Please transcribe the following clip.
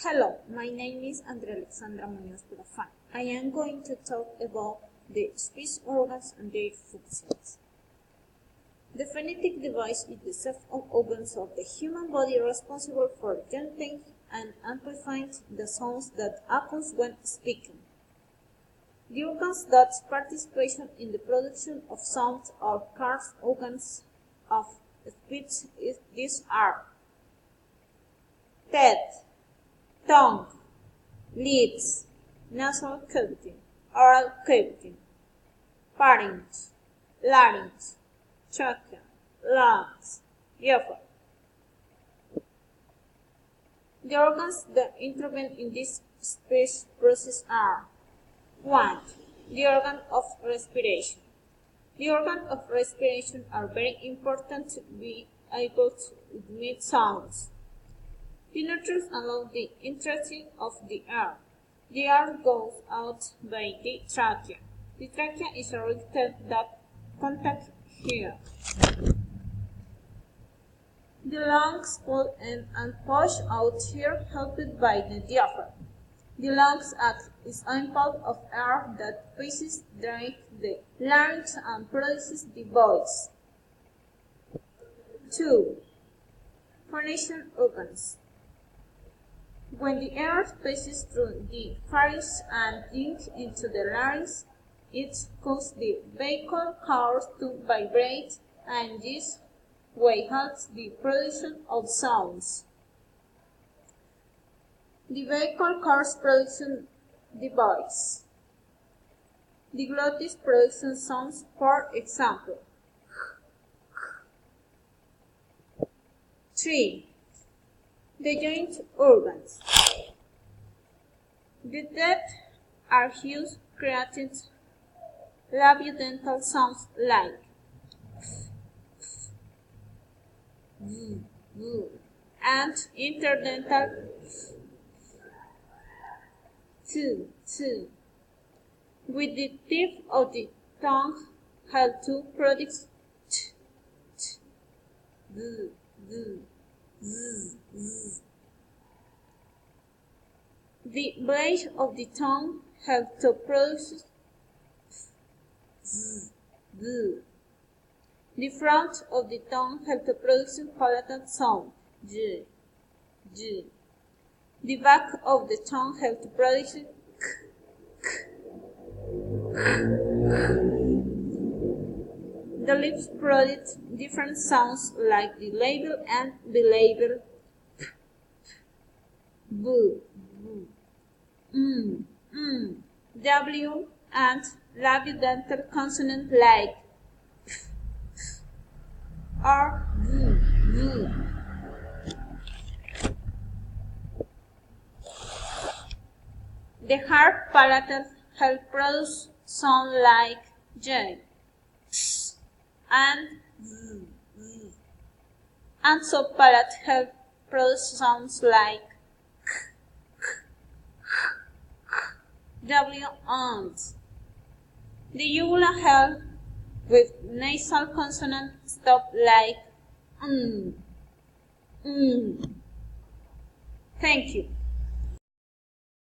Hello, my name is Andrea Alexandra Munoz Purafan. I am going to talk about the speech organs and their functions. The phonetic device is the set of organs of the human body responsible for generating and amplifying the sounds that occur when speaking. The organs that participate in the production of sounds are called organs of speech. These are teeth, tongue, lips, nasal cavity, oral cavity, pharynx, larynx, trachea, lungs, diaphragm. The organs that intervene in this speech process are 1. The organ of respiration. The organs of respiration are very important to be able to emit sounds. The nostrils allow the entry of the air. The air goes out by the trachea. The trachea is a rectum that contacts here. The lungs pull in and push out here, helped by the diaphragm. The lungs act as an impulse of air that passes through the larynx and produces the voice. 2. Phonation organs. When the air passes through the pharynx and sinks into the larynx, it causes the vocal cords to vibrate, and this way helps the production of sounds. The vocal cords production the voice. The glottis production sounds, for example. 3. The joint organs. The teeth are used creating labiodental sounds like and interdental t. With the tip of the tongue help to produce t. The blade of the tongue helps to produce The front of the tongue helps to produce palatal sound j. The back of the tongue helps to produce k. The lips produce different sounds like the label and bilabel b, w, and labiodental consonant like or v. The hard palatal help produce sound like j and z. And soft palate help produce sounds like w and. The uvula help with nasal consonant stop like Thank you.